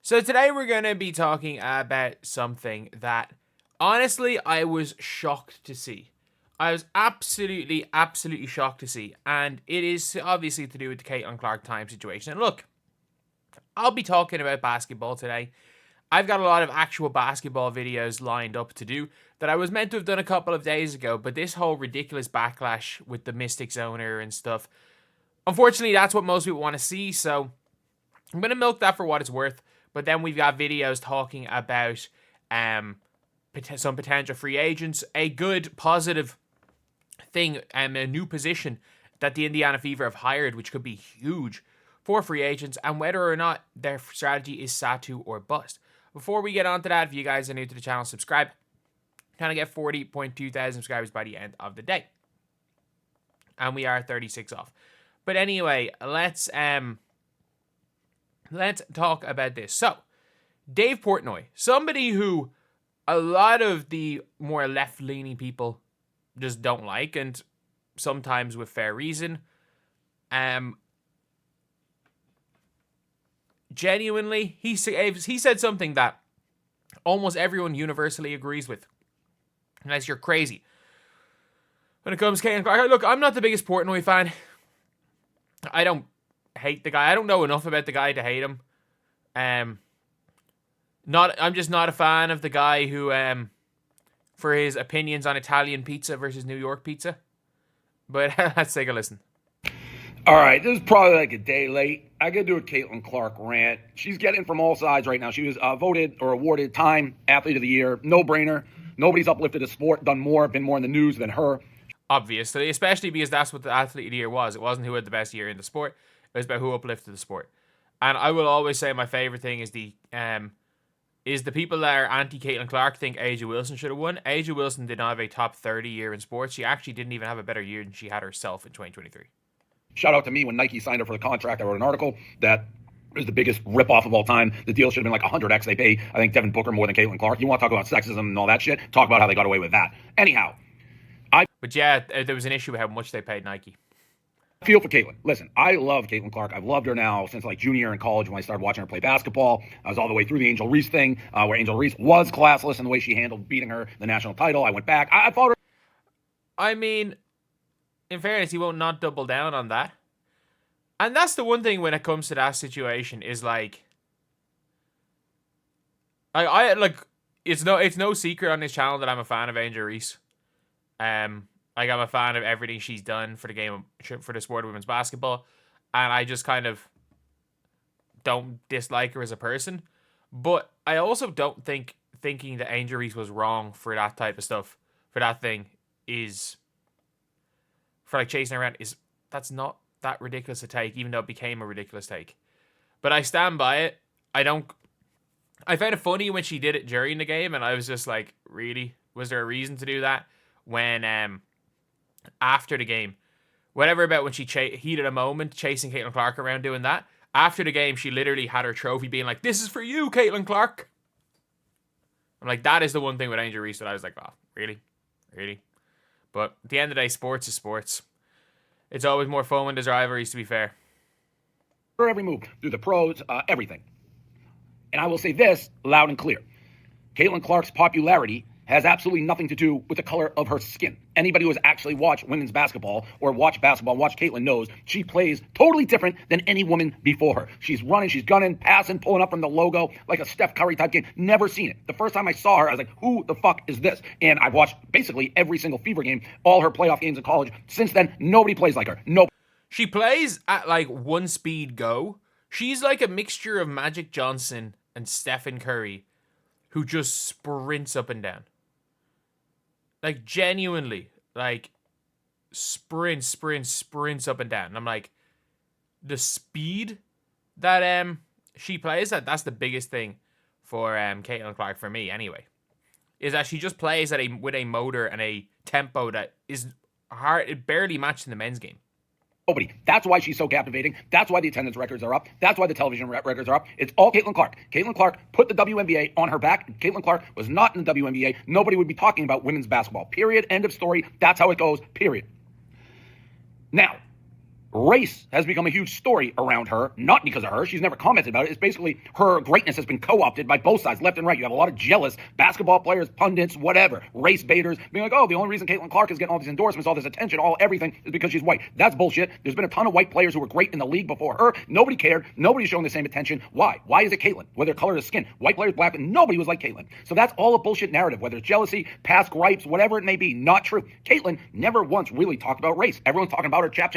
So today we're going to be talking about something that, honestly, I was shocked to see. I was absolutely shocked to see. And it is obviously to do with the Caitlin Clark time situation. And look, I'll be talking about basketball today. I've got a lot of actual basketball videos lined up to do that I was meant to have done a couple of days ago. But this whole ridiculous backlash with the Mystics owner and stuff, unfortunately, that's what most people want to see. So I'm going to milk that for what it's worth. But then we've got videos talking about some potential free agents, a good, positive thing, a new position that the Indiana Fever have hired, which could be huge for free agents, and whether or not their strategy is Satu or bust. Before we get on to that, if you guys are new to the channel, subscribe. Trying to get 40.2 thousand subscribers by the end of the day. And we are 36 off. But anyway, let's talk about this. So, Dave Portnoy, somebody who a lot of the more left-leaning people just don't like, and sometimes with fair reason. Genuinely, he said something that almost everyone universally agrees with. Unless you're crazy. When it comes to Caitlin Clark, look, I'm not the biggest Portnoy fan. I don't hate the guy. I don't know enough about the guy to hate him. I'm just not a fan of the guy who for his opinions on Italian pizza versus New York pizza. But let's take a listen. All right, this is probably like a day late. I got to do a Caitlin Clark rant. She's getting from all sides right now. She was voted or awarded Time Athlete of the Year. No-brainer. Nobody's uplifted the sport, done more, been more in the news than her. Obviously, especially because that's what the Athlete of the Year was. It wasn't who had the best year in the sport. It was about who uplifted the sport. And I will always say my favorite thing is the people that are anti-Caitlin Clark think A'ja Wilson should have won. A'ja Wilson did not have a top 30 year in sports. She actually didn't even have a better year than she had herself in 2023. Shout out to me when Nike signed her for the contract. I wrote an article that is the biggest ripoff of all time. The deal should have been like 100x. They pay, I think, Devin Booker more than Caitlin Clark. You want to talk about sexism and all that shit? Talk about how they got away with that. Anyhow. But yeah, there was an issue with how much they paid Nike. I feel for Caitlin. Listen, I love Caitlin Clark. I've loved her now since like junior year in college when I started watching her play basketball. I was all the way through the Angel Reese thing, where Angel Reese was classless in the way she handled beating her the national title. I went back. I fought her. I mean, in fairness, he won't not double down on that. And that's the one thing when it comes to that situation is like it's no secret on this channel that I'm a fan of Angel Reese. I'm a fan of everything she's done for the sport of women's basketball, and I just kind of don't dislike her as a person. But I also don't thinking that Angel Reese was wrong for that type of stuff, for that thing is for like chasing around that's not that ridiculous a take, even though it became a ridiculous take. But I stand by it. I found it funny when she did it during the game, and I was just like, really? Was there a reason to do that? When after the game, whatever about when she heated a moment chasing Caitlin Clark around doing that, after the game she literally had her trophy being like, this is for you, Caitlin Clark. I'm like, that is the one thing with Angel Reese that I was like, oh, really? But at the end of the day, sports is sports. It's always more fun when there's rivalries, to be fair. For every move, through the pros, everything. And I will say this loud and clear. Caitlin Clark's popularity has absolutely nothing to do with the color of her skin. Anybody who has actually watched women's basketball or watch Caitlin knows she plays totally different than any woman before her. She's running, she's gunning, passing, pulling up from the logo like a Steph Curry type game. Never seen it. The first time I saw her, I was like, who the fuck is this? And I've watched basically every single Fever game, all her playoff games in college. Since then, nobody plays like her. No. She plays at like one speed go. She's like a mixture of Magic Johnson and Stephen Curry who just sprints up and down. Like, genuinely, like, sprints up and down. And I'm like, the speed that she plays at, that's the biggest thing for Caitlin Clark for me, anyway. Is that she just plays with a motor and a tempo that is hard, it barely matched in the men's game. Nobody. That's why she's so captivating. That's why the attendance records are up. That's why the television records are up. It's all Caitlin Clark. Caitlin Clark put the WNBA on her back. Caitlin Clark was not in the WNBA. Nobody would be talking about women's basketball. Period. End of story. That's how it goes. Period. Now, Race has become a huge story around her, not because of her. She's never commented about it. It's basically her greatness has been co-opted by both sides, left and right. You have a lot of jealous basketball players, pundits, whatever, race baiters, being like, oh, the only reason Caitlin Clark is getting all these endorsements, all this attention, everything is because she's white. That's bullshit. There's been a ton of white players who were great in the league before her. Nobody cared. Nobody's showing the same attention. Why? Why is it Caitlin? Whether color of skin, white players, black, and nobody was like Caitlin. So that's all a bullshit narrative, whether it's jealousy, past gripes, whatever it may be. Not true. Caitlin never once really talked about race. Everyone's talking about her, chap,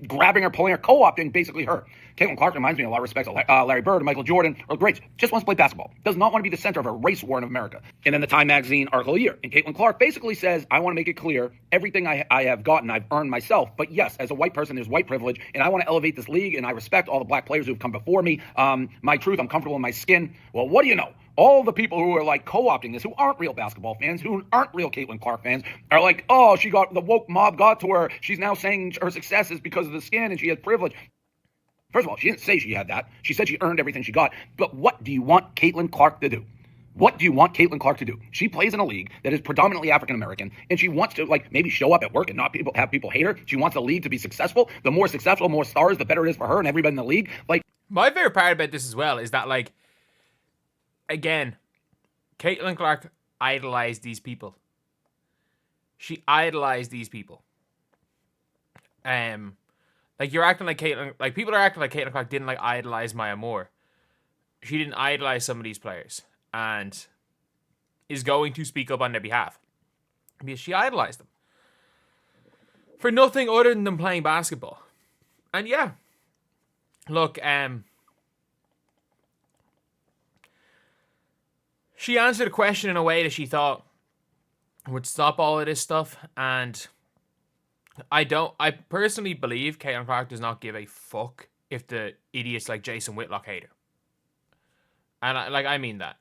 grabbing her, pulling her, co-opting basically her. Caitlin Clark reminds me in a lot of respects of Larry Bird and Michael Jordan, or greats. Just wants to play basketball. Does not want to be the center of a race war in America. And then the Time Magazine article of the year. And Caitlin Clark basically says, I want to make it clear, everything I have gotten, I've earned myself. But yes, as a white person, there's white privilege, and I want to elevate this league, and I respect all the black players who have come before me. My truth, I'm comfortable in my skin. Well, what do you know? All the people who are like co-opting this, who aren't real basketball fans, who aren't real Caitlin Clark fans, are like, oh, she got, the woke mob got to her. She's now saying her success is because of the skin and she has privilege. First of all, she didn't say she had that. She said she earned everything she got. But what do you want Caitlin Clark to do? What do you want Caitlin Clark to do? She plays in a league that is predominantly African-American, and she wants to maybe show up at work and not have people hate her. She wants the league to be successful. The more successful, more stars, the better it is for her and everybody in the league. My favorite part about this as well is that, again, Caitlin Clark idolized these people. She idolized these people. You're acting like Caitlin, people are acting like Caitlin Clark didn't idolize Maya Moore. She didn't idolize some of these players and is going to speak up on their behalf because she idolized them for nothing other than them playing basketball. And yeah, look, she answered a question in a way that she thought would stop all of this stuff, and I personally believe Caitlin Clark does not give a fuck if the idiots like Jason Whitlock hate her. And I mean that.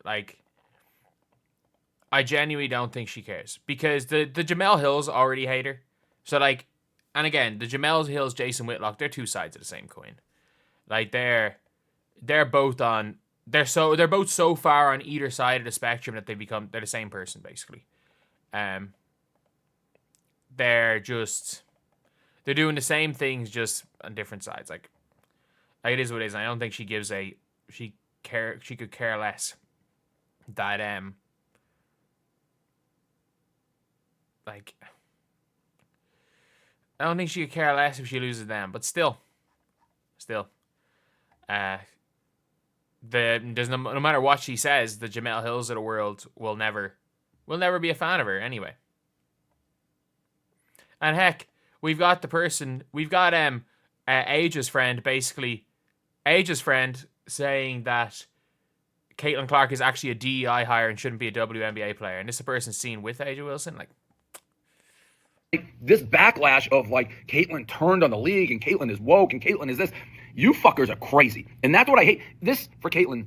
I genuinely don't think she cares. Because the Jamel Hills already hate her. So and again, the Jamel Hills, Jason Whitlock, they're two sides of the same coin. They're both on, they're both so far on either side of the spectrum that they're the same person, basically. They're doing the same things, just on different sides. It is what it is. And I don't think she gives she could care less that I don't think she could care less if she loses them, but still there's no matter what she says, the Jamel Hills of the world will never be a fan of her anyway. And heck, we've got Age's friend saying that Caitlin Clark is actually a DEI hire and shouldn't be a WNBA player. And this is a person seen with Aja Wilson. This backlash of Caitlin turned on the league and Caitlin is woke and Caitlin is this. You fuckers are crazy. And that's what I hate. This, for Caitlin,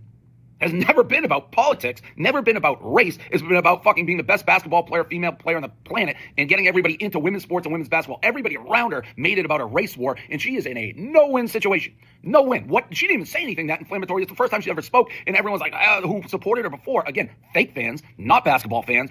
has never been about politics, never been about race. It's been about fucking being the best basketball player, female player on the planet, and getting everybody into women's sports and women's basketball. Everybody around her made it about a race war, and she is in a no-win situation. No win. What? She didn't even say anything that inflammatory. It's the first time she ever spoke, and everyone's like, who supported her before? Again, fake fans, not basketball fans,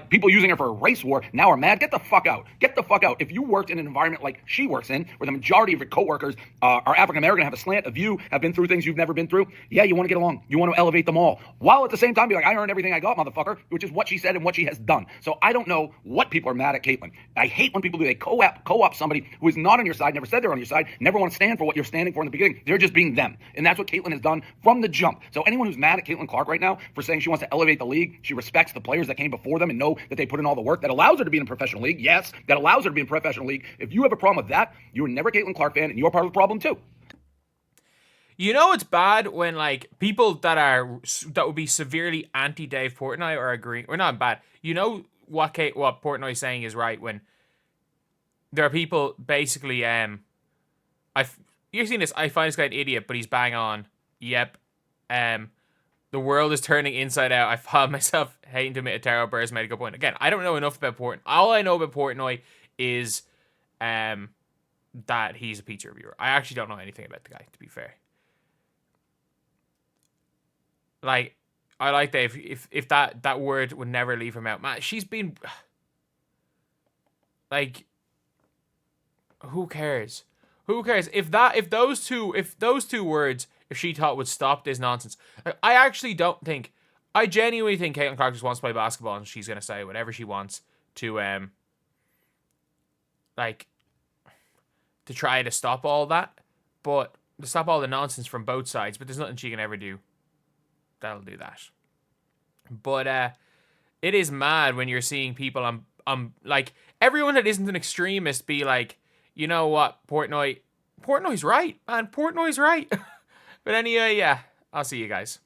people using her for a race war, now are mad. Get the fuck out. Get the fuck out. If you worked in an environment like she works in, where the majority of your coworkers are African-American, have a slant of you, have been through things you've never been through, yeah, you want to get along. You want to elevate them all. While at the same time be like, I earned everything I got, motherfucker, which is what she said and what she has done. So I don't know what people are mad at Caitlin. I hate when people do. They co-op somebody who is not on your side, never said they're on your side, never want to stand for what you're standing for in the beginning. They're just being them. And that's what Caitlin has done from the jump. So anyone who's mad at Caitlin Clark right now for saying she wants to elevate the league, she respects the players that came before them and know that they put in all the work that allows her to be in a professional league. Yes, that allows her to be in a professional league. If you have a problem with that, you're never a Caitlin Clark fan and you're part of the problem too. You know it's bad when people that would be severely anti-Dave Portnoy are agreeing, or not bad. You know what Portnoy's saying is right when there are people basically you've seen this. I find this guy an idiot, but he's bang on. Yep. The world is turning inside out. I found myself hating to admit a Taro Burr's made a good point. Again, I don't know enough about Portnoy. All I know about Portnoy is that he's a pizza reviewer. I actually don't know anything about the guy, to be fair. I like Dave. If that word would never leave her mouth, man, she's been who cares? Who cares if those two words, if she thought would stop this nonsense? I actually don't think. I genuinely think Caitlin Clark just wants to play basketball, and she's gonna say whatever she wants to like to try to stop all that, but to stop all the nonsense from both sides. But there's nothing she can ever do that'll do that. But it is mad when you're seeing people like everyone that isn't an extremist be like, you know what, Portnoy's right, man. Portnoy's right. But anyway, yeah, I'll see you guys.